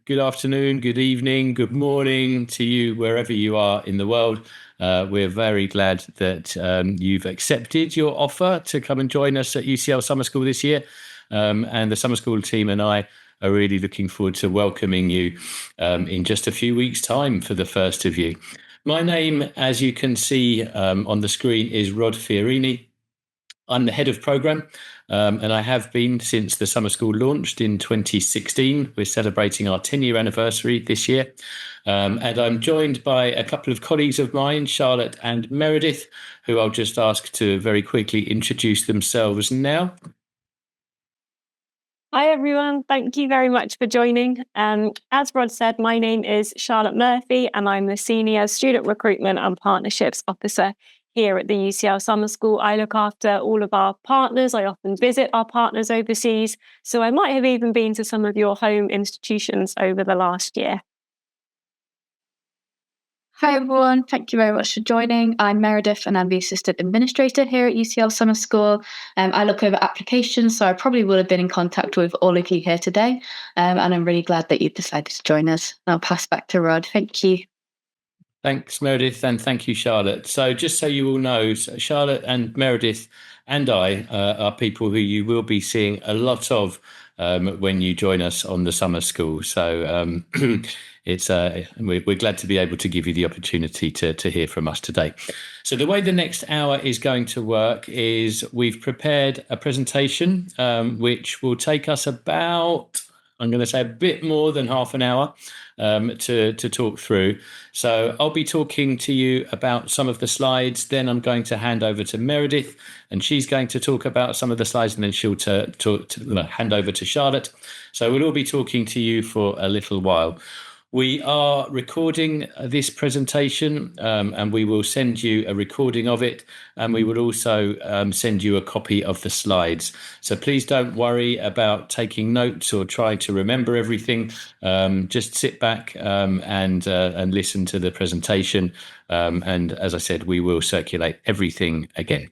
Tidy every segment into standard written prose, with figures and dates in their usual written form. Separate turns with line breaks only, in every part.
good afternoon, good evening, good morning to you, wherever you are in the world. We're very glad that you've accepted your offer to come and join us at UCL Summer School this year. And the Summer School team and I are really looking forward to welcoming you in just a few weeks' time for the first of you. My name, as you can see on the screen, is Rod Fiorini. I'm the head of programme, and I have been since the summer school launched in 2016. We're celebrating our 10-year anniversary this year. And I'm joined by a couple of colleagues of mine, Charlotte and Meredith, who I'll just ask to very quickly introduce themselves now.
Hi, everyone. Thank you very much for joining. As Rod said, my name is Charlotte Murphy, and I'm the Senior Student Recruitment and Partnerships Officer here at the UCL Summer School. I look after all of our partners. I often visit our partners overseas. So I might have even been to some of your home institutions over the last year.
Hi everyone, thank you very much for joining. I'm Meredith and I'm the Assistant Administrator here at UCL Summer School. I look over applications, so I probably will have been in contact with all of you here today. And I'm really glad that you've decided to join us. I'll pass back to Rod. Thank you.
Thanks, Meredith, and thank you, Charlotte. So just so you all know, Charlotte and Meredith and I are people who you will be seeing a lot of when you join us on the summer school. So we're glad to be able to give you the opportunity to hear from us today. So the way the next hour is going to work is we've prepared a presentation which will take us about, I'm going to say, a bit more than half an hour to talk through. So I'll be talking to you about some of the slides. Then I'm going to hand over to Meredith, and she's going to talk about some of the slides, and then she'll hand over to Charlotte. So we'll all be talking to you for a little while. We are recording this presentation and we will send you a recording of it, and we will also send you a copy of the slides. So please don't worry about taking notes or trying to remember everything. Just sit back and listen to the presentation. And as I said, we will circulate everything again.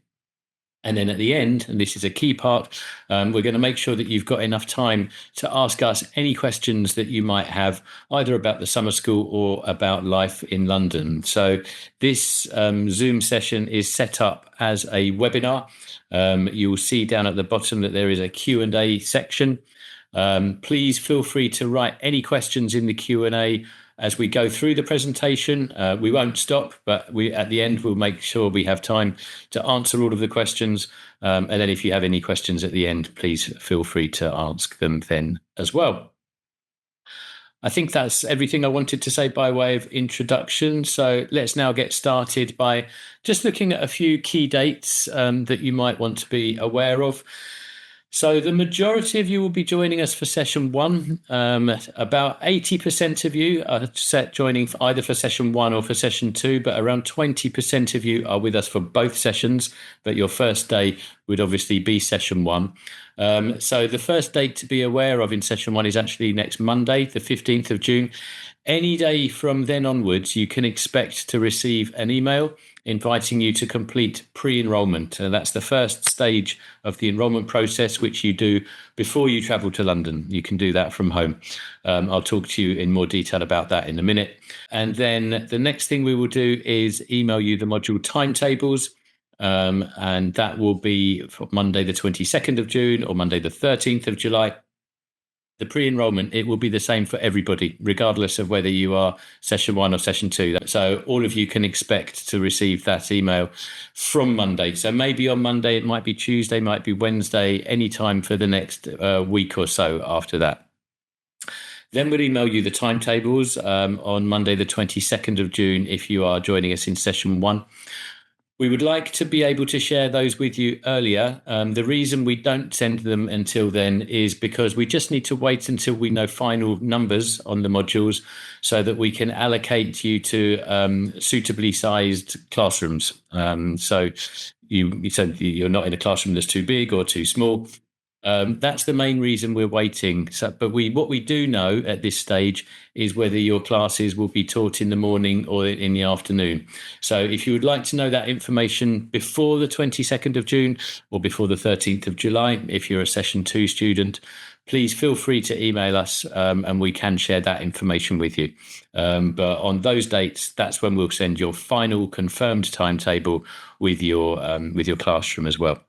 And then at the end, and this is a key part, we're going to make sure that you've got enough time to ask us any questions that you might have, either about the summer school or about life in London. So this Zoom session is set up as a webinar. You'll see down at the bottom that there is a Q&A section. Please feel free to write any questions in the Q&A as we go through the presentation. We won't stop, but at the end, we'll make sure we have time to answer all of the questions. And then if you have any questions at the end, please feel free to ask them then as well. I think that's everything I wanted to say by way of introduction. So let's now get started by just looking at a few key dates that you might want to be aware of. So the majority of you will be joining us for session one. About 80% of you are joining either for session one or for session two, but around 20% of you are with us for both sessions, but your first day would obviously be session one. So the first date to be aware of in session one is actually next Monday, the 15th of June. Any day from then onwards, you can expect to receive an email inviting you to complete pre-enrolment. That's the first stage of the enrolment process, which you do before you travel to London. You can do that from home. I'll talk to you in more detail about that in a minute. And then the next thing we will do is email you the module timetables. And that will be for Monday, the 22nd of June or Monday, the 13th of July. The pre-enrolment, it will be the same for everybody, regardless of whether you are session one or session two. So all of you can expect to receive that email from Monday. So maybe on Monday, it might be Tuesday, might be Wednesday, any time for the next week or so after that. Then we'll email you the timetables on Monday, the 22nd of June, if you are joining us in session one. We would like to be able to share those with you earlier. The reason we don't send them until then is because we just need to wait until we know final numbers on the modules so that we can allocate you to suitably sized classrooms. So you're not in a classroom that's too big or too small. That's the main reason we're waiting. But what we do know at this stage is whether your classes will be taught in the morning or in the afternoon. So if you would like to know that information before the 22nd of June or before the 13th of July, if you're a session two student, please feel free to email us, and we can share that information with you. But on those dates, that's when we'll send your final confirmed timetable with your classroom as well.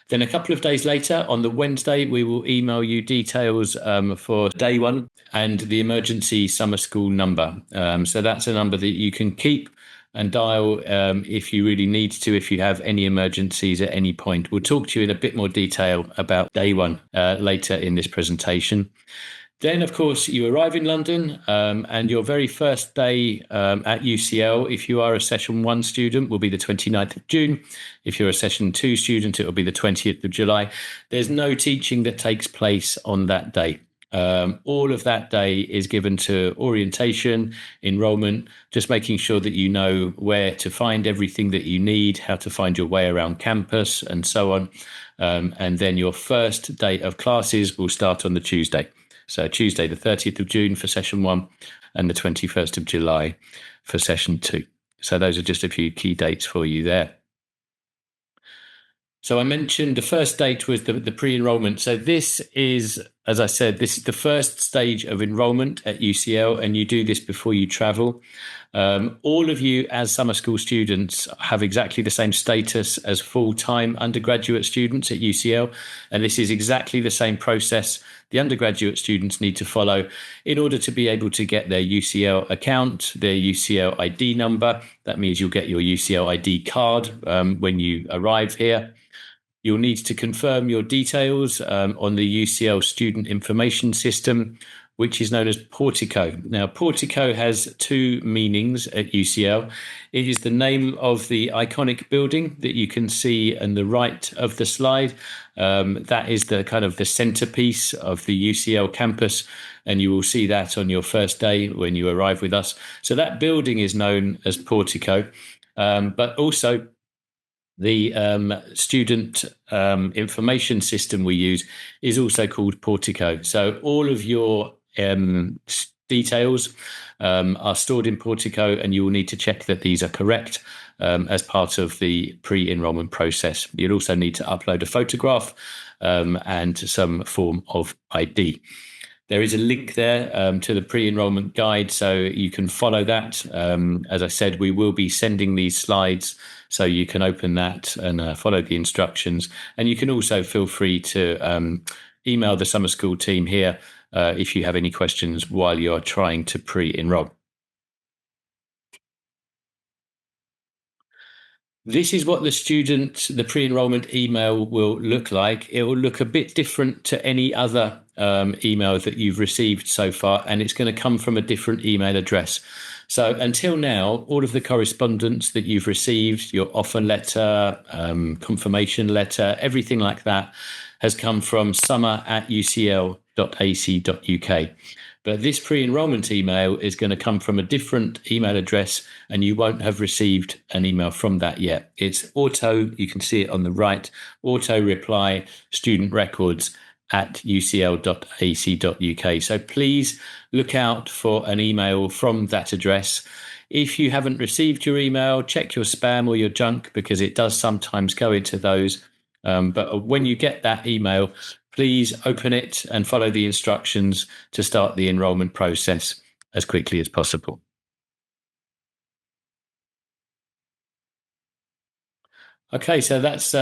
Then a couple of days later, on the Wednesday, we will email you details for day one and the emergency summer school number. So that's a number that you can keep and dial if you really need to, if you have any emergencies at any point. We'll talk to you in a bit more detail about day one later in this presentation. Then, of course, you arrive in London, and your very first day at UCL, if you are a Session 1 student, will be the 29th of June. If you're a Session 2 student, it will be the 20th of July. There's no teaching that takes place on that day. All of that day is given to orientation, enrolment, just making sure that you know where to find everything that you need, how to find your way around campus, and so on. And then your first day of classes will start on the Tuesday. So Tuesday, the 30th of June for Session 1 and the 21st of July for Session 2. So those are just a few key dates for you there. So I mentioned the first date was the pre-enrolment. So this is, as I said, this is the first stage of enrolment at UCL, and you do this before you travel. All of you as summer school students have exactly the same status as full-time undergraduate students at UCL, and this is exactly the same process the undergraduate students need to follow in order to be able to get their UCL account, their UCL ID number. That means you'll get your UCL ID card when you arrive here. You'll need to confirm your details on the UCL Student Information System, which is known as Portico. Now, Portico has two meanings at UCL. It is the name of the iconic building that you can see on the right of the slide. That is the kind of the centerpiece of the UCL campus, and you will see that on your first day when you arrive with us. So that building is known as Portico, but also the student information system we use is also called Portico. So all of your details are stored in Portico, and you will need to check that these are correct as part of the pre-enrolment process. You'll also need to upload a photograph and some form of ID. There is a link there to the pre-enrolment guide, so you can follow that. As I said, we will be sending these slides, so you can open that and follow the instructions. And you can also feel free to email the summer school team here if you have any questions while you're trying to pre-enroll. This is what the pre-enrollment email will look like. It will look a bit different to any other email that you've received so far, and it's going to come from a different email address. So until now, all of the correspondence that you've received, your offer letter, confirmation letter, everything like that has come from summer@ucl.ac.uk. But this pre-enrolment email is going to come from a different email address, and you won't have received an email from that yet. It's auto, you can see it on the right, auto reply student records at ucl.ac.uk. So please look out for an email from that address. If you haven't received your email, check your spam or your junk, because it does sometimes go into those. But when you get that email, please open it and follow the instructions to start the enrolment process as quickly as possible. Okay, so that's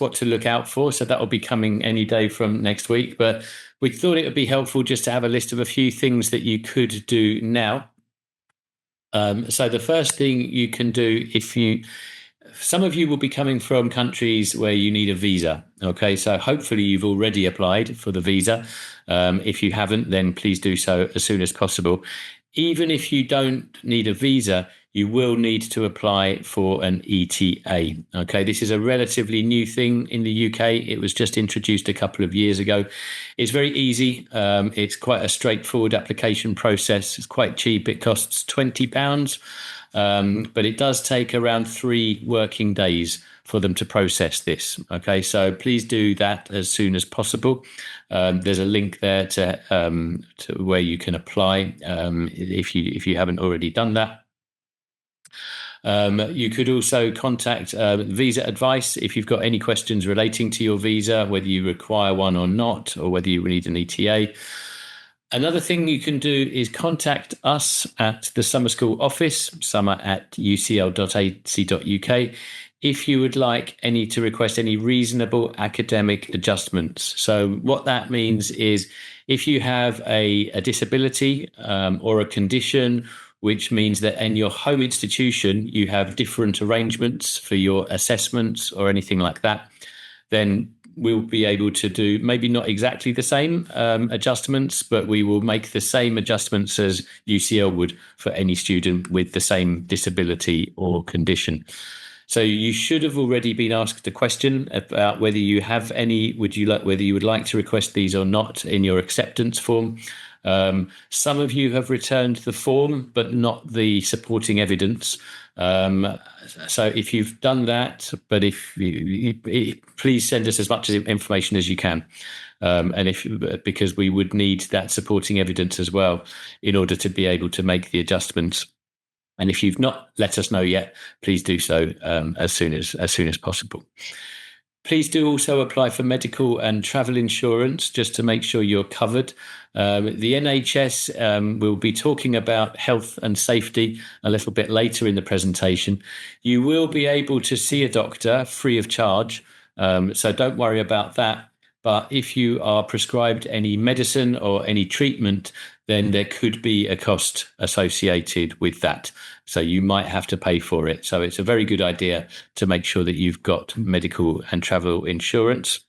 what to look out for. So that will be coming any day from next week. But we thought it would be helpful just to have a list of a few things that you could do now. So the first thing you can do, some of you will be coming from countries where you need a visa. Okay, so hopefully you've already applied for the visa. If you haven't, then please do so as soon as possible. Even if you don't need a visa, you will need to apply for an ETA. Okay, this is a relatively new thing in the UK. It was just introduced a couple of years ago. It's very easy. It's quite a straightforward application process. It's quite cheap. It costs £20. But it does take around 3 working days for them to process this. Okay, so please do that as soon as possible. There's a link there to where you can apply if you haven't already done that. You could also contact Visa Advice if you've got any questions relating to your visa, whether you require one or not, or whether you need an ETA. Another thing you can do is contact us at the summer school office, summer@ucl.ac.uk, if you would like to request any reasonable academic adjustments. So what that means is if you have a disability or a condition, which means that in your home institution, you have different arrangements for your assessments or anything like that, then we'll be able to do maybe not exactly the same adjustments, but we will make the same adjustments as UCL would for any student with the same disability or condition. So you should have already been asked a question about whether you have any, whether you would like to request these or not in your acceptance form. Some of you have returned the form, but not the supporting evidence. So if you've done that, but please send us as much information as you can. Because we would need that supporting evidence as well in order to be able to make the adjustments. And if you've not let us know yet, please do so as soon as possible. Please do also apply for medical and travel insurance just to make sure you're covered. The NHS will be talking about health and safety a little bit later in the presentation. You will be able to see a doctor free of charge, so don't worry about that. But if you are prescribed any medicine or any treatment, then there could be a cost associated with that. So you might have to pay for it. So it's a very good idea to make sure that you've got medical and travel insurance.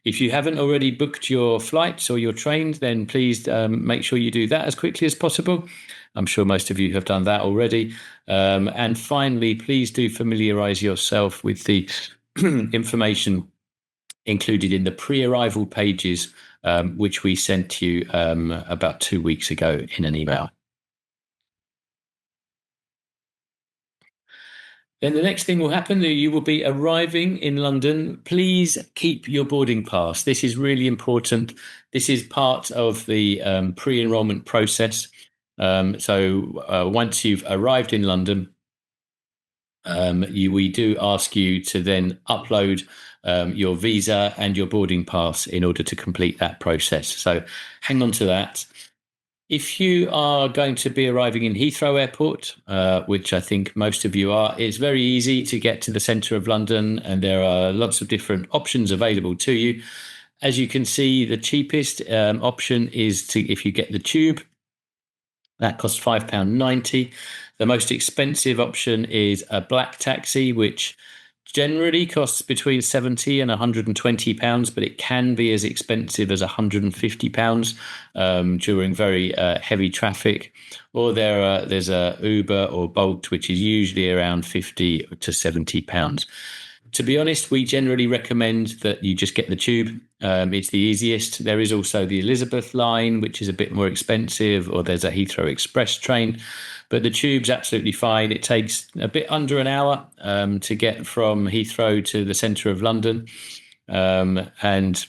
If you haven't already booked your flights or your trains, then please make sure you do that as quickly as possible. I'm sure most of you have done that already. And finally, please do familiarise yourself with the information included in the pre-arrival pages, which we sent you about 2 weeks ago in an email. Then the next thing will happen, you will be arriving in London. Please keep your boarding pass. This is really important. This is part of the pre-enrolment process. So once you've arrived in London, we do ask you to then upload your visa and your boarding pass in order to complete that process. So hang on to that. If you are going to be arriving in Heathrow Airport, which I think most of you are, it's very easy to get to the centre of London, and there are lots of different options available to you. As you can see, the cheapest option is if you get the tube. That costs £5.90. The most expensive option is a black taxi, which generally costs between £70 and £120, but it can be as expensive as £150 during very heavy traffic. Or there's a Uber or Bolt, which is usually around £50 to £70. To be honest, we generally recommend that you just get the tube. It's the easiest. There is also the Elizabeth line, which is a bit more expensive, or there's a Heathrow Express train. But the tube's absolutely fine. It takes a bit under an hour to get from Heathrow to the centre of London. And,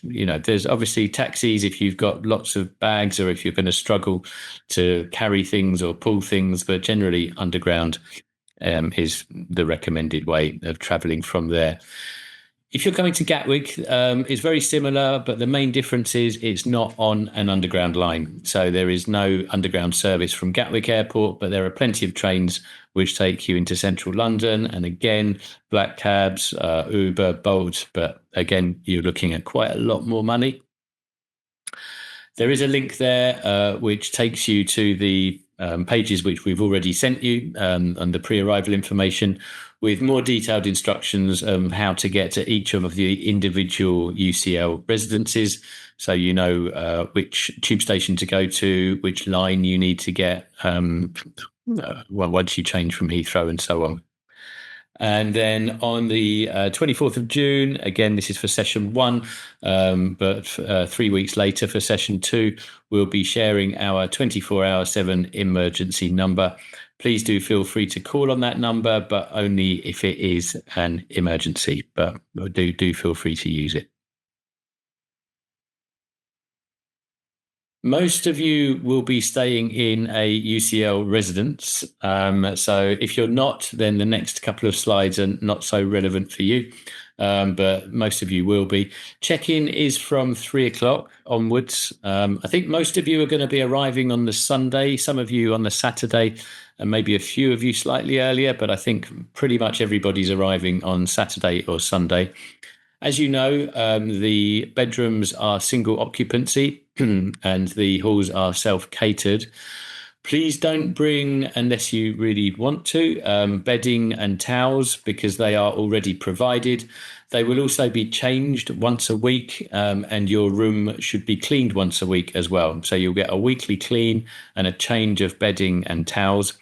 there's obviously taxis if you've got lots of bags or if you're going to struggle to carry things or pull things. But generally, underground is the recommended way of travelling from there. If you're coming to Gatwick, it's very similar, but the main difference is it's not on an underground line. So there is no underground service from Gatwick Airport, but there are plenty of trains which take you into central London. And again, black cabs, Uber, Bolt, but again, you're looking at quite a lot more money. There is a link there which takes you to the pages which we've already sent you on the pre-arrival information, with more detailed instructions on how to get to each of the individual UCL residences. So you know which tube station to go to, which line you need to get once you change from Heathrow and so on. And then on the 24th of June, again, this is for session 1, but 3 weeks later for session 2, we'll be sharing our 24/7 emergency number. Please do feel free to call on that number, but only if it is an emergency. But do feel free to use it. Most of you will be staying in a UCL residence. So if you're not, then the next couple of slides are not so relevant for you. But most of you will be. Check-in is from 3 o'clock onwards. I think most of you are going to be arriving on the Sunday, some of you on the Saturday, and maybe a few of you slightly earlier, but I think pretty much everybody's arriving on Saturday or Sunday. As you know, the bedrooms are single occupancy and the halls are self-catered. Please don't bring, unless you really want to, bedding and towels because they are already provided. They will also be changed once a week, and your room should be cleaned once a week as well. So you'll get a weekly clean and a change of bedding and towels.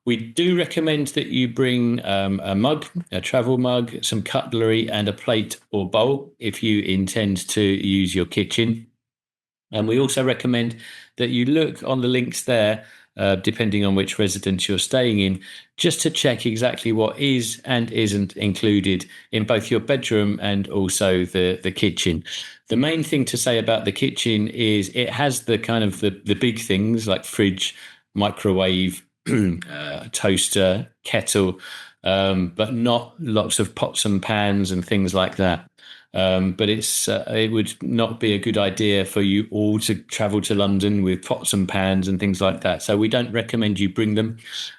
We do recommend that you bring a mug, a travel mug, some cutlery, and a plate or bowl if you intend to use your kitchen. And we also recommend that you look on the links there, depending on which residence you're staying in, just to check exactly what is and isn't included in both your bedroom and also the kitchen. The main thing to say about the kitchen is it has the kind of the big things like fridge, microwave, toaster, kettle, but not lots of pots and pans and things like that. But it would not be a good idea for you all to travel to London with pots and pans and things like that. So we don't recommend you bring them.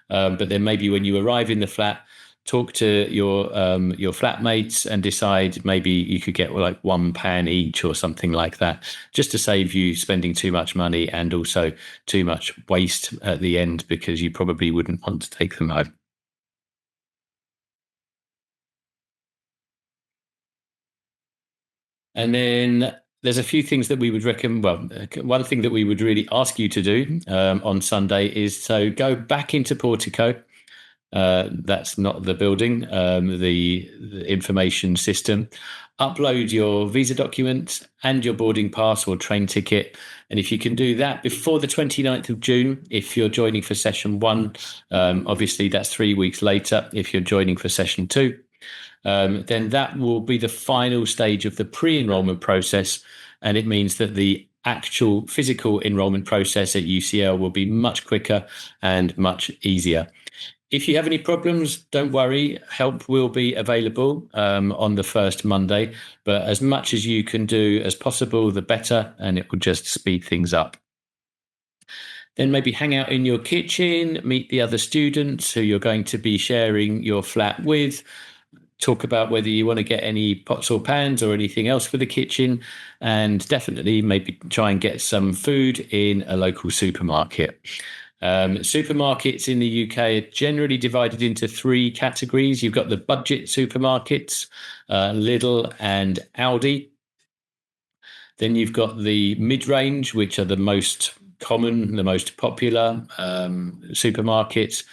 But then maybe when you arrive in the flat, talk to your flatmates and decide maybe you could get like one pan each or something like that, just to save you spending too much money and also too much waste at the end because you probably wouldn't want to take them home. And then there's a few things that we would recommend. Well, one thing that we would really ask you to do on Sunday is to go back into Portico. That's not the building, the information system. Upload your visa document and your boarding pass or train ticket. And if you can do that before the 29th of June, if you're joining for session 1, obviously that's 3 weeks later. If you're joining for session 2, then that will be the final stage of the pre-enrolment process. And it means that the actual physical enrolment process at UCL will be much quicker and much easier. If you have any problems, don't worry. Help will be available on the first Monday, but as much as you can do as possible, the better, and it will just speed things up. Then maybe hang out in your kitchen, meet the other students who you're going to be sharing your flat with, talk about whether you want to get any pots or pans or anything else for the kitchen, and definitely maybe try and get some food in a local supermarket. Supermarkets in the UK are generally divided into 3 categories. You've got the budget supermarkets, Lidl and Aldi. Then you've got the mid-range, which are the most common, the most popular supermarkets.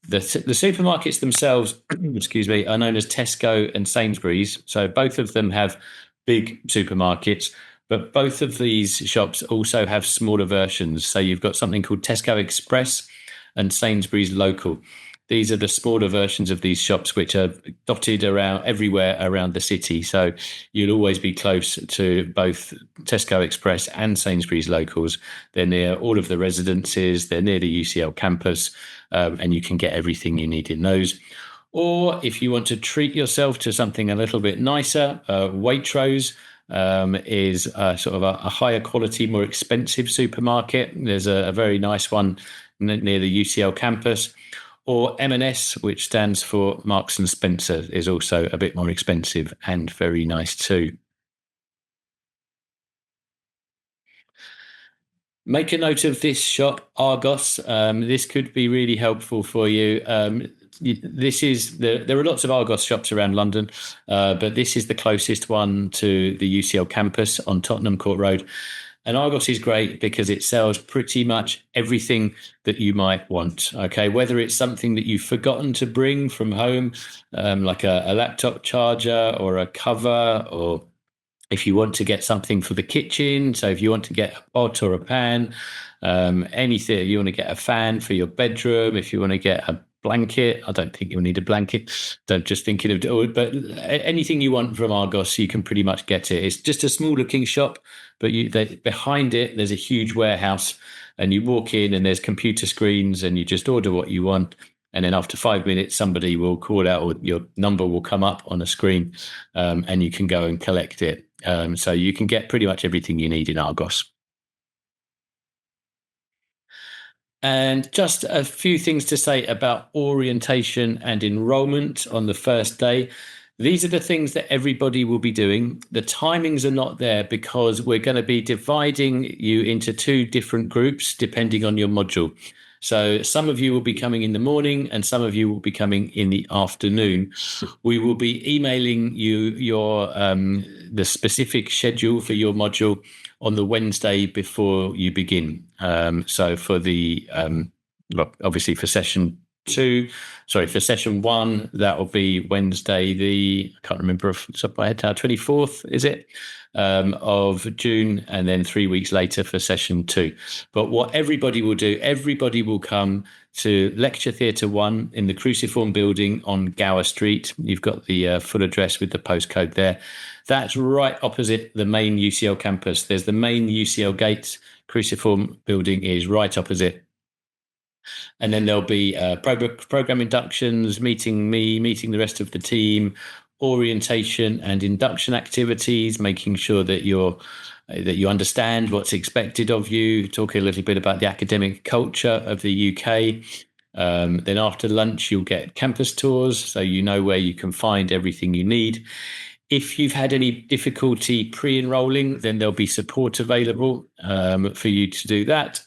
The supermarkets themselves, excuse me, are known as Tesco and Sainsbury's. So both of them have big supermarkets, but both of these shops also have smaller versions. So you've got something called Tesco Express and Sainsbury's Local. These are the smaller versions of these shops, which are dotted around everywhere around the city. So you'll always be close to both Tesco Express and Sainsbury's Locals. They're near all of the residences. They're near the UCL campus, and you can get everything you need in those. Or if you want to treat yourself to something a little bit nicer, Waitrose is sort of a higher quality, more expensive supermarket. There's a very nice one near the UCL campus. Or M&S, which stands for Marks and Spencer, is also a bit more expensive and very nice too. Make a note of this shop, Argos. This could be really helpful for you. There are lots of Argos shops around London, but this is the closest one to the UCL campus on Tottenham Court Road. And Argos is great because it sells pretty much everything that you might want. Okay, whether it's something that you've forgotten to bring from home, like a laptop charger or a cover, or if you want to get something for the kitchen. So if you want to get a pot or a pan, anything, you want to get a fan for your bedroom, if you want to get a blanket. I don't think you'll need a blanket. Don't just thinking of, but anything you want from Argos, you can pretty much get it. It's just a small looking shop, but behind it, there's a huge warehouse, and you walk in and there's computer screens, and you just order what you want. And then after 5 minutes, somebody will call out, or your number will come up on a screen, and you can go and collect it. So you can get pretty much everything you need in Argos. And just a few things to say about orientation and enrolment on the first day. These are the things that everybody will be doing. The timings are not there because we're going to be dividing you into 2 different groups depending on your module. So some of you will be coming in the morning and some of you will be coming in the afternoon. We will be emailing you the specific schedule for your module on the Wednesday before you begin. So for the obviously for session 1, that will be Wednesday I can't remember off the top of my head now, 24th, is it? Of June, and then 3 weeks later for session 2. But what everybody will do, everybody will come to Lecture Theatre 1 in the Cruciform building on Gower Street. You've got the full address with the postcode there. That's right opposite the main UCL campus. There's the main UCL gate. Cruciform building is right opposite. And then there'll be program inductions, meeting the rest of the team, orientation and induction activities, making sure that you understand what's expected of you, talking a little bit about the academic culture of the UK. Then after lunch, you'll get campus tours, so you know where you can find everything you need. If you've had any difficulty pre-enrolling, then there'll be support available for you to do that.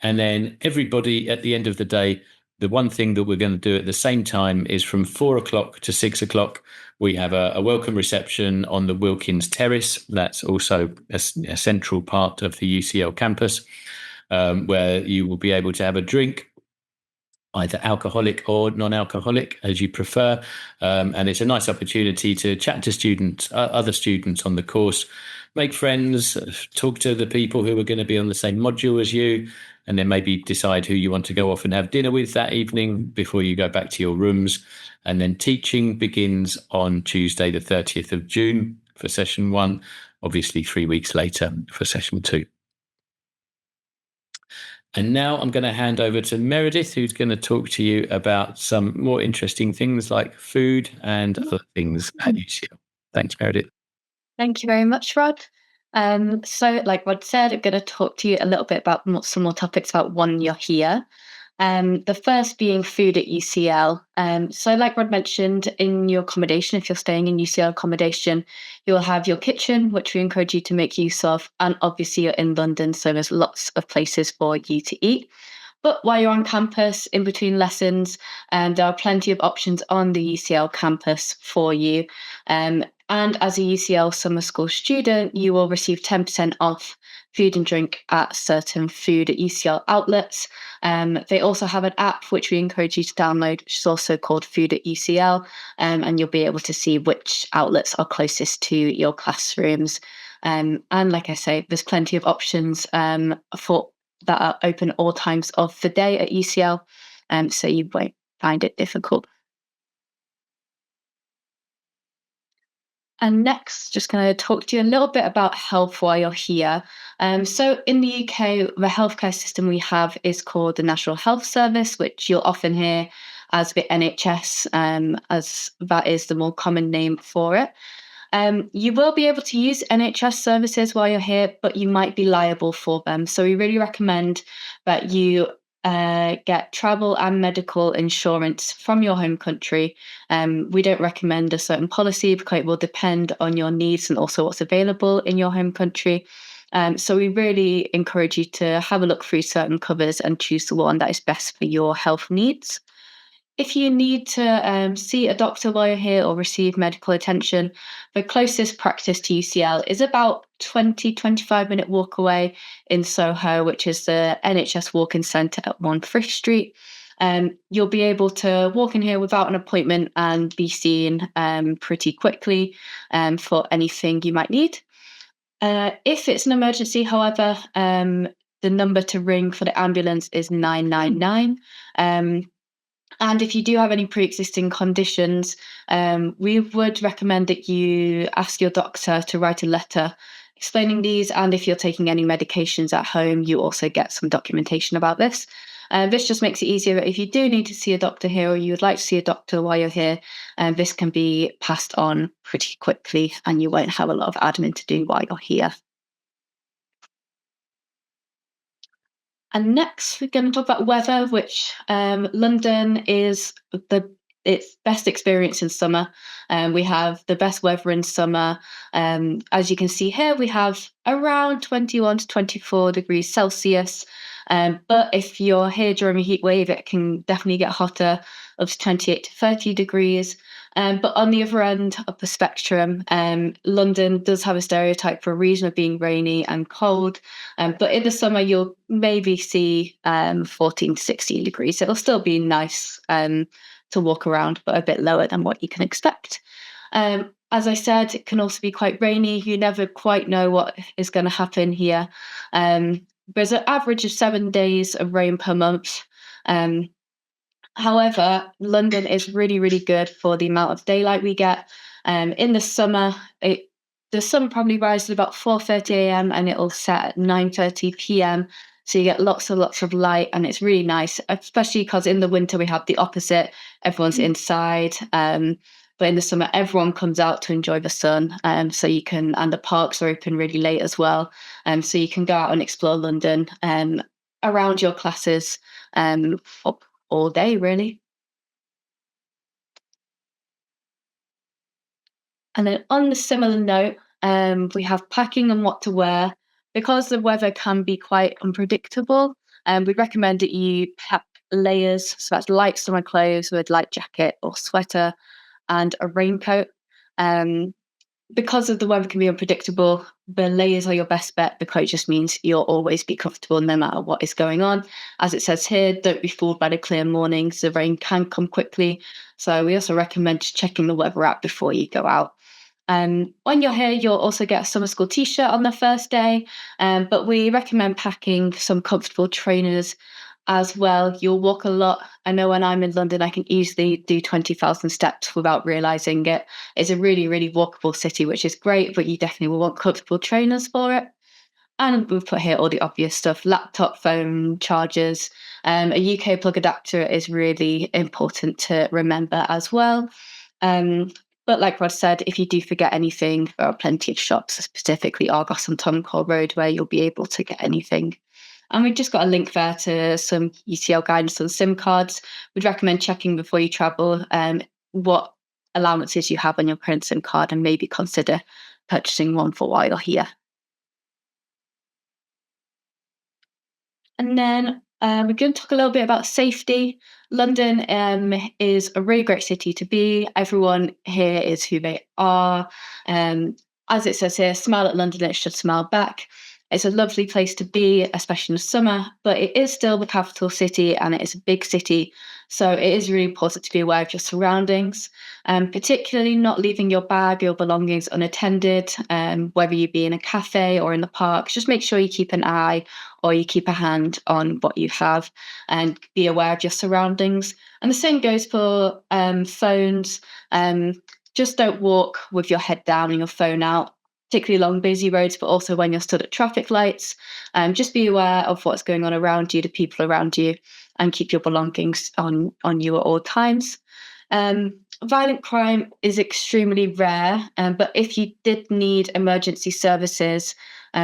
And then everybody at the end of the day, the one thing that we're going to do at the same time is from 4 o'clock to 6 o'clock, we have a welcome reception on the Wilkins Terrace. That's also a central part of the UCL campus, where you will be able to have a drink, either alcoholic or non-alcoholic, as you prefer. And it's a nice opportunity to chat to other students on the course, make friends, talk to the people who are going to be on the same module as you, and then maybe decide who you want to go off and have dinner with that evening before you go back to your rooms. And then teaching begins on Tuesday, the 30th of June for session 1, obviously 3 weeks later for session 2. And now I'm going to hand over to Meredith, who's going to talk to you about some more interesting things like food and other things at UCL. Thanks, Meredith.
Thank you very much, Rod. So like Rod said, I'm going to talk to you a little bit about some more topics about when you're here. The first being food at UCL. So like Rod mentioned, in your accommodation, if you're staying in UCL accommodation, you'll have your kitchen, which we encourage you to make use of. And obviously you're in London, so there's lots of places for you to eat. But while you're on campus, in between lessons, there are plenty of options on the UCL campus for you. And as a UCL summer school student, you will receive 10% off food and drink at certain food at UCL outlets. They also have an app which we encourage you to download, which is also called Food at UCL, and you'll be able to see which outlets are closest to your classrooms. And like I say, there's plenty of options for that are open all times of the day at UCL, so you won't find it difficult. And next, just going to talk to you a little bit about health while you're here. So in the UK, the healthcare system we have is called the National Health Service, which you'll often hear as the NHS, as that is the more common name for it. You will be able to use NHS services while you're here, but you might be liable for them. So we really recommend that you get travel and medical insurance from your home country. We don't recommend a certain policy because it will depend on your needs and also what's available in your home country. So we really encourage you to have a look through certain covers and choose the one that is best for your health needs. If you need to see a doctor while you're here or receive medical attention, the closest practice to UCL is about 25-minute walk away in Soho, which is the NHS Walk-in Centre at 1 Frisch Street. You'll be able to walk in here without an appointment and be seen pretty quickly for anything you might need. If it's an emergency, however, the number to ring for the ambulance is 999. And if you do have any pre-existing conditions, we would recommend that you ask your doctor to write a letter explaining these. And if you're taking any medications at home, you also get some documentation about this. This just makes it easier if you do need to see a doctor here, or you would like to see a doctor while you're here, this can be passed on pretty quickly and you won't have a lot of admin to do while you're here. And next, we're going to talk about weather, which London is its best experience in summer. We have the best weather in summer. As you can see here, we have around 21 to 24 degrees Celsius. But if you're here during a heat wave, it can definitely get hotter, up to 28 to 30 degrees. But on the other end of the spectrum, London does have a stereotype for a reason of being rainy and cold. But in the summer, you'll maybe see 14 to 16 degrees. It'll still be nice to walk around, but a bit lower than what you can expect. As I said, it can also be quite rainy. You never quite know what is going to happen here. There's an average of 7 days of rain per month. However, London is really, really good for the amount of daylight we get. In the summer, the sun probably rises at about 4:30 a.m. and it'll set at 9:30 p.m. So you get lots of light, and it's really nice, especially because in the winter we have the opposite. Everyone's inside. But in the summer, everyone comes out to enjoy the sun. So you can, and the parks are open really late as well. So you can go out and explore London around your classes up all day, really. And then on the similar note, we have packing and what to wear. Because the weather can be quite unpredictable, we recommend that you pack layers. So that's light summer clothes with light jacket or sweater and a raincoat. Because of the weather can be unpredictable, the layers are your best bet, because it just means you'll always be comfortable no matter what is going on. As it says here, don't be fooled by the clear mornings. The rain can come quickly. So we also recommend checking the weather app before you go out. When you're here, you'll also get a summer school t-shirt on the first day, but we recommend packing some comfortable trainers as well. You'll walk a lot. I know when I'm in London, I can easily do 20,000 steps without realising it. It's a really, really walkable city, which is great, but you definitely will want comfortable trainers for it. And we've put here all the obvious stuff: laptop, phone, chargers. A UK plug adapter is really important to remember as well. But like Rod said, if you do forget anything, there are plenty of shops, specifically Argos and Tomcall Road, where you'll be able to get anything. And we've just got a link there to some UCL guidance on SIM cards. We'd recommend checking before you travel what allowances you have on your current SIM card, and maybe consider purchasing one for while you're here. And then we're going to talk a little bit about safety. London is a really great city to be. Everyone here is who they are. As it says here, smile at London, it should smile back. It's a lovely place to be, especially in the summer, but it is still the capital city and it is a big city. So it is really important to be aware of your surroundings, particularly not leaving your bag, your belongings unattended, whether you be in a cafe or in the park. Just make sure you keep an eye or you keep a hand on what you have, and be aware of your surroundings. And the same goes for phones. Just don't walk with your head down and your phone out, particularly along busy roads, but also when you're stood at traffic lights. Just be aware of what's going on around you, the people around you, and keep your belongings on you at all times. Violent crime is extremely rare, but if you did need emergency services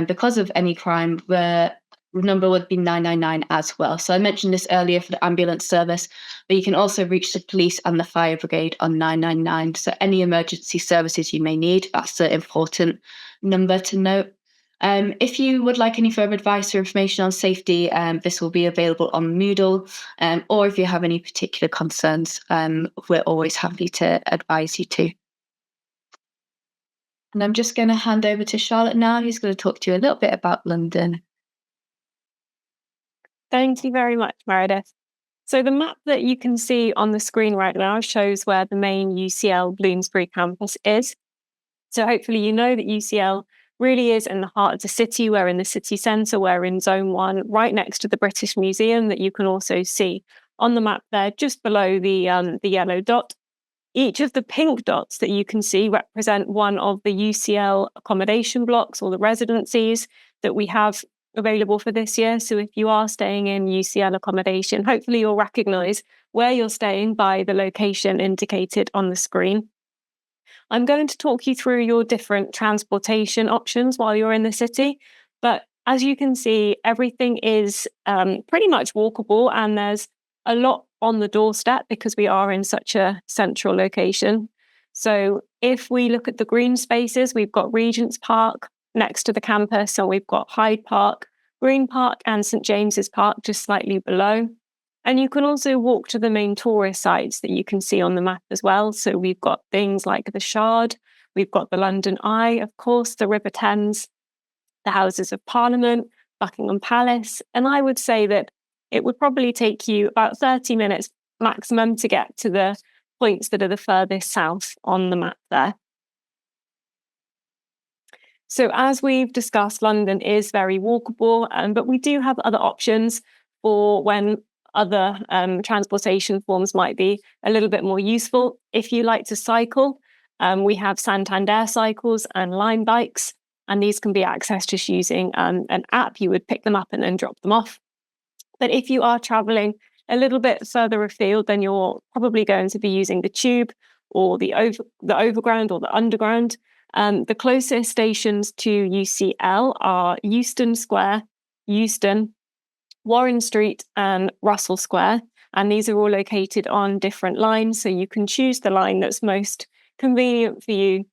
because of any crime, the number would be 999 as well. So I mentioned this earlier for the ambulance service, but you can also reach the police and the fire brigade on 999. So any emergency services you may need, that's an important number to note. If you would like any further advice or information on safety, this will be available on Moodle, or if you have any particular concerns, we're always happy to advise you too. And I'm just going to hand over to Charlotte now, who's going to talk to you a little bit about London.
Thank you very much, Meredith. So the map that you can see on the screen right now shows where the main UCL Bloomsbury campus is. So hopefully you know that UCL really is in the heart of the city. We're in the city centre, we're in Zone 1, right next to the British Museum that you can also see on the map there, just below the yellow dot. Each of the pink dots that you can see represent one of the UCL accommodation blocks or the residencies that we have available for this year. So if you are staying in UCL accommodation, hopefully you'll recognise where you're staying by the location indicated on the screen. I'm going to talk you through your different transportation options while you're in the city, but as you can see, everything is pretty much walkable, and there's a lot on the doorstep because we are in such a central location. So if we look at the green spaces, we've got Regent's Park next to the campus, so we've got Hyde Park, Green Park and St James's Park just slightly below. And you can also walk to the main tourist sites that you can see on the map as well. So we've got things like the Shard, we've got the London Eye, of course, the River Thames, the Houses of Parliament, Buckingham Palace. And I would say that it would probably take you about 30 minutes maximum to get to the points that are the furthest south on the map there. So as we've discussed, London is very walkable, but we do have other options for when other transportation forms might be a little bit more useful. If you like to cycle, we have Santander cycles and Lime bikes, and these can be accessed just using an app. You would pick them up and then drop them off. But if you are traveling a little bit further afield, then you're probably going to be using the tube or the overground or the underground. The closest stations to UCL are Euston Square, Euston, Warren Street and Russell Square. And these are all located on different lines. So you can choose the line that's most convenient for you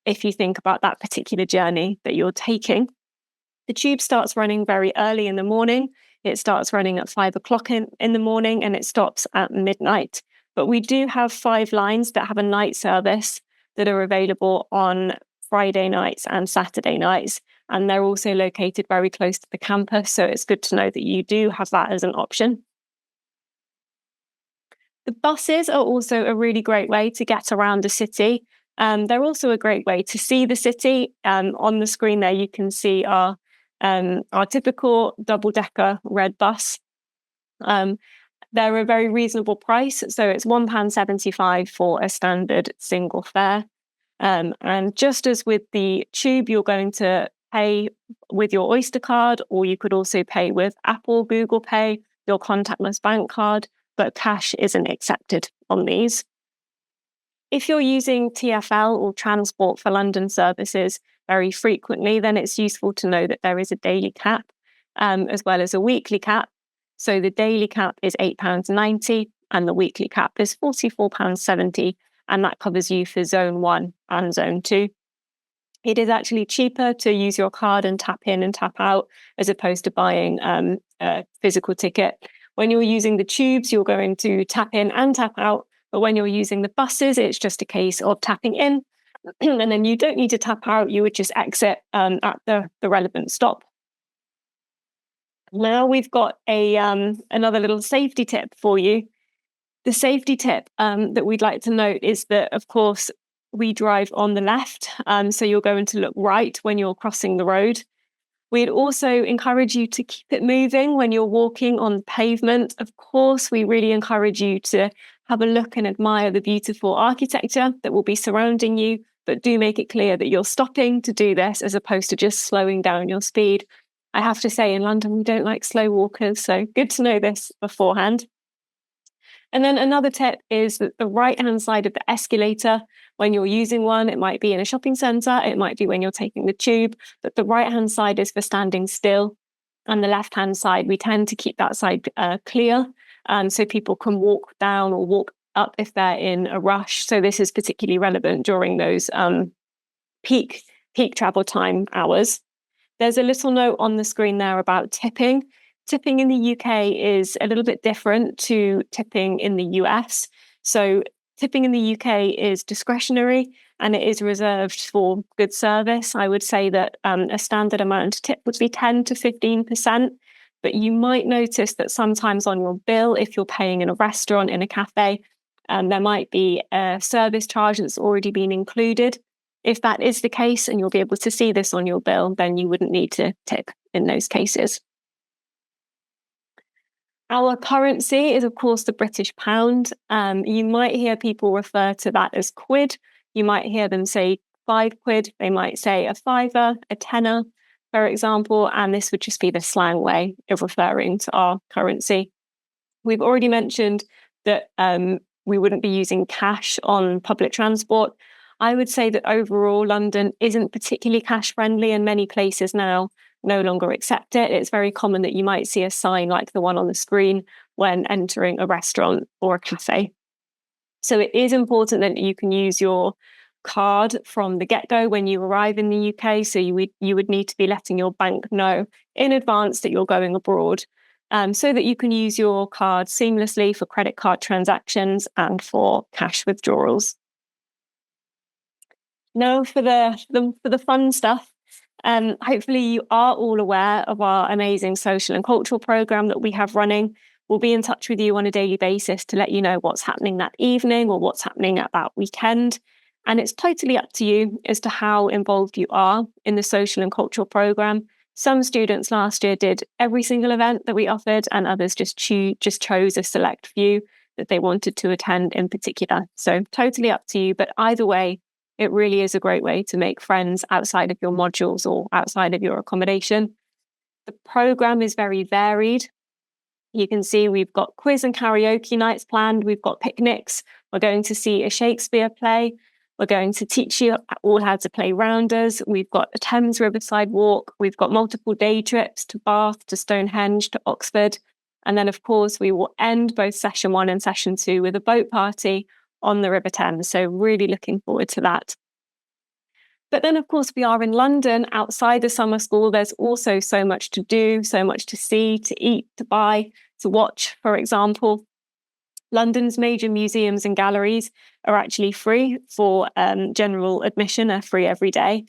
if you think about that particular journey that you're taking. The tube starts running very early in the morning. It starts running at 5 o'clock in the morning and it stops at midnight. But we do have 5 lines that have a night service that are available on Friday nights and Saturday nights. And they're also located very close to the campus. So it's good to know that you do have that as an option. The buses are also a really great way to get around the city. They're also a great way to see the city. On the screen there, you can see our typical double-decker red bus. They're a very reasonable price. So it's £1.75 for a standard single fare. And just as with the tube, you're going to pay with your Oyster card, or you could also pay with Apple, Google Pay, your contactless bank card, but cash isn't accepted on these. If you're using TfL or Transport for London services very frequently, then it's useful to know that there is a daily cap as well as a weekly cap. So the daily cap is £8.90 and the weekly cap is £44.70, and that covers you for Zone 1 and Zone 2. It is actually cheaper to use your card and tap in and tap out as opposed to buying a physical ticket. When you're using the tubes, you're going to tap in and tap out. But when you're using the buses, it's just a case of tapping in and then you don't need to tap out. You would just exit at the relevant stop. Now we've got another little safety tip for you. The safety tip that we'd like to note is that, of course, we drive on the left. So you're going to look right when you're crossing the road. We'd also encourage you to keep it moving when you're walking on pavement. Of course, we really encourage you to have a look and admire the beautiful architecture that will be surrounding you, but do make it clear that you're stopping to do this as opposed to just slowing down your speed. I have to say, in London, we don't like slow walkers, so good to know this beforehand. And then another tip is that the right-hand side of the escalator, when you're using one, it might be in a shopping centre, it might be when you're taking the tube, but the right-hand side is for standing still. And the left-hand side, we tend to keep that side clear, so people can walk down or walk up if they're in a rush. So this is particularly relevant during those peak travel time hours. There's a little note on the screen there about tipping. Tipping in the UK is a little bit different to tipping in the US. So tipping in the UK is discretionary and it is reserved for good service. I would say that a standard amount of tip would be 10 to 15%. But you might notice that sometimes on your bill, if you're paying in a restaurant, in a cafe, there might be a service charge that's already been included. If that is the case, and you'll be able to see this on your bill, then you wouldn't need to tip in those cases. Our currency is, of course, the British pound. You might hear people refer to that as quid. You might hear them say £5. They might say a fiver, a tenner, for example, and this would just be the slang way of referring to our currency. We've already mentioned that we wouldn't be using cash on public transport. I would say that overall, London isn't particularly cash friendly, and many places now no longer accept it. It's very common that you might see a sign like the one on the screen when entering a restaurant or a cafe. So it is important that you can use your card from the get-go when you arrive in the UK. So you would need to be letting your bank know in advance that you're going abroad, so that you can use your card seamlessly for credit card transactions and for cash withdrawals. Now for the fun stuff. Hopefully you are all aware of our amazing social and cultural programme that we have running. We'll be in touch with you on a daily basis to let you know what's happening that evening or what's happening at that weekend. And it's totally up to you as to how involved you are in the social and cultural programme. Some students last year did every single event that we offered, and others just chose a select few that they wanted to attend in particular. So totally up to you. But either way, it really is a great way to make friends outside of your modules or outside of your accommodation. The programme is very varied. You can see we've got quiz and karaoke nights planned. We've got picnics. We're going to see a Shakespeare play. We're going to teach you all how to play rounders. We've got a Thames Riverside walk. We've got multiple day trips to Bath, to Stonehenge, to Oxford. And then, of course, we will end both session 1 and session 2 with a boat party on the River Thames. So really looking forward to that. But then, of course, we are in London outside the summer school. There's also so much to do, so much to see, to eat, to buy, to watch, for example. London's major museums and galleries are actually free for general admission, are free every day.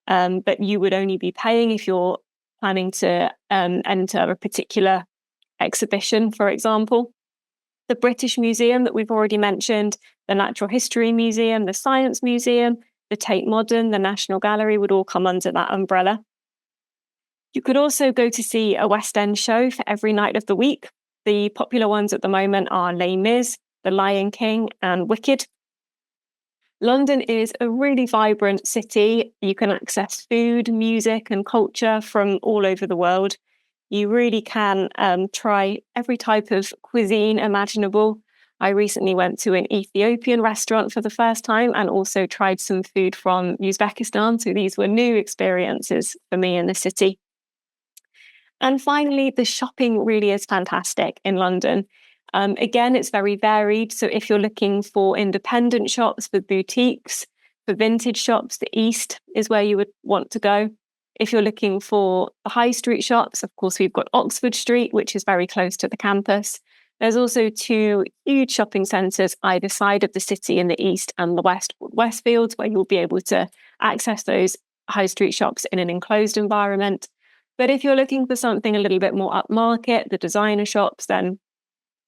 But you would only be paying if you're planning to enter a particular exhibition, for example. The British Museum that we've already mentioned, the Natural History Museum, the Science Museum, the Tate Modern, the National Gallery would all come under that umbrella. You could also go to see a West End show for every night of the week. The popular ones at the moment are Les Mis, The Lion King, and Wicked. London is a really vibrant city. You can access food, music, and culture from all over the world. You really can try every type of cuisine imaginable. I recently went to an Ethiopian restaurant for the first time and also tried some food from Uzbekistan. So these were new experiences for me in the city. And finally, the shopping really is fantastic in London. Again, it's very varied. So if you're looking for independent shops, for boutiques, for vintage shops, the East is where you would want to go. If you're looking for the high street shops, of course, we've got Oxford Street, which is very close to the campus. There's also 2 huge shopping centres either side of the city in the East and the West, Westfields, where you'll be able to access those high street shops in an enclosed environment. But if you're looking for something a little bit more upmarket, the designer shops, then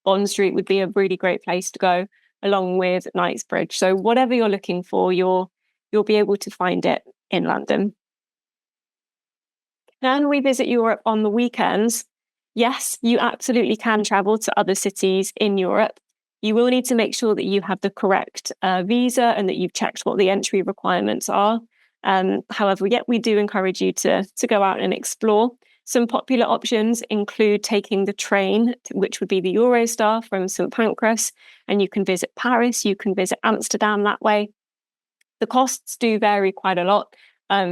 Bond Street would be a really great place to go, along with Knightsbridge. So whatever you're looking for, you'll be able to find it in London. Can we visit Europe on the weekends? Yes, you absolutely can travel to other cities in Europe. You will need to make sure that you have the correct visa and that you've checked what the entry requirements are. However, we do encourage you to go out and explore. Some popular options include taking the train, which would be the Eurostar from St Pancras, and you can visit Paris, you can visit Amsterdam that way. The costs do vary quite a lot,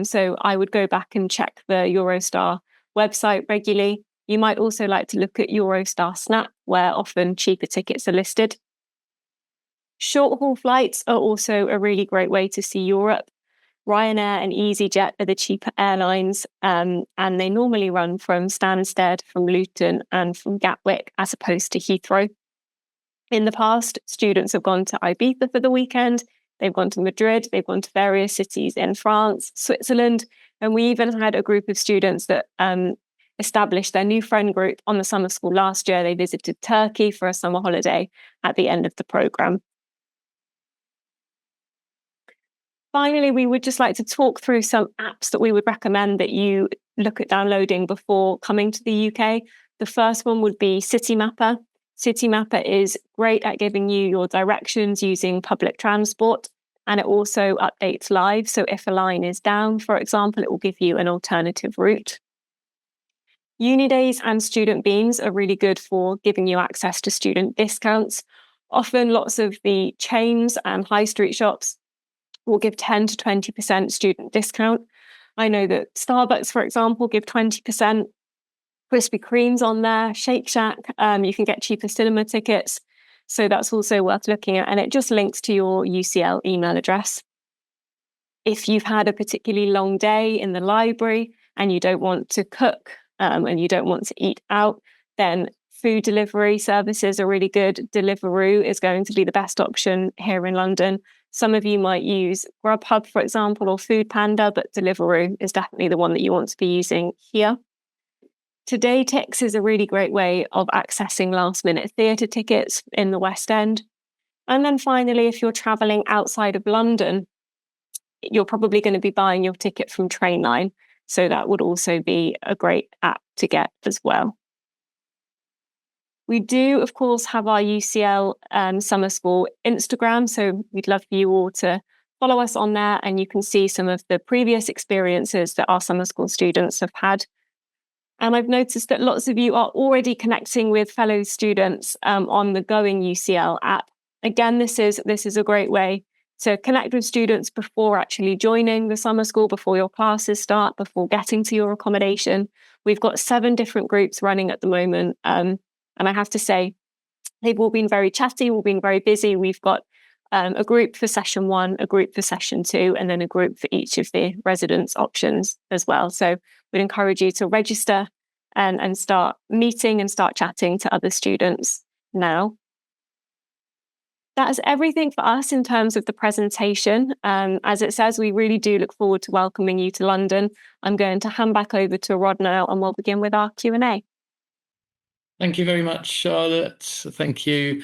so I would go back and check the Eurostar website regularly. You might also like to look at Eurostar Snap, where often cheaper tickets are listed. Short-haul flights are also a really great way to see Europe. Ryanair and EasyJet are the cheaper airlines, and they normally run from Stansted, from Luton, and from Gatwick, as opposed to Heathrow. In the past, students have gone to Ibiza for the weekend. They've gone to Madrid. They've gone to various cities in France, Switzerland, and we even had a group of students that established their new friend group on the summer school last year. They visited Turkey for a summer holiday at the end of the programme. Finally, we would just like to talk through some apps that we would recommend that you look at downloading before coming to the UK. The first one would be City Mapper. City Mapper is great at giving you your directions using public transport, and it also updates live. So if a line is down, for example, it will give you an alternative route. Uni Days and Student Beams are really good for giving you access to student discounts. Often lots of the chains and high street shops will give 10 to 20% student discount. I know that Starbucks, for example, give 20%. Krispy Kreme's on there, Shake Shack, you can get cheaper cinema tickets. So that's also worth looking at, and it just links to your UCL email address. If you've had a particularly long day in the library and you don't want to cook and you don't want to eat out, then food delivery services are really good. Deliveroo is going to be the best option here in London. Some of you might use Grubhub, for example, or Food Panda, but Deliveroo is definitely the one that you want to be using here. Today Tix is a really great way of accessing last-minute theatre tickets in the West End. And then finally, if you're travelling outside of London, you're probably going to be buying your ticket from Trainline. So that would also be a great app to get as well. We do, of course, have our UCL Summer School Instagram. So we'd love for you all to follow us on there, and you can see some of the previous experiences that our summer school students have had. And I've noticed that lots of you are already connecting with fellow students on the Going UCL app. Again, this is a great way to connect with students before actually joining the summer school, before your classes start, before getting to your accommodation. We've got 7 different groups running at the moment. And I have to say, they've all been very chatty, all been very busy. We've got a group for session 1, a group for session 2, and then a group for each of the residence options as well. So we'd encourage you to register and start meeting and start chatting to other students now. That is everything for us in terms of the presentation. As it says, we really do look forward to welcoming you to London. I'm going to hand back over to Rod now, and we'll begin with our Q&A.
Thank you very much, Charlotte. Thank you.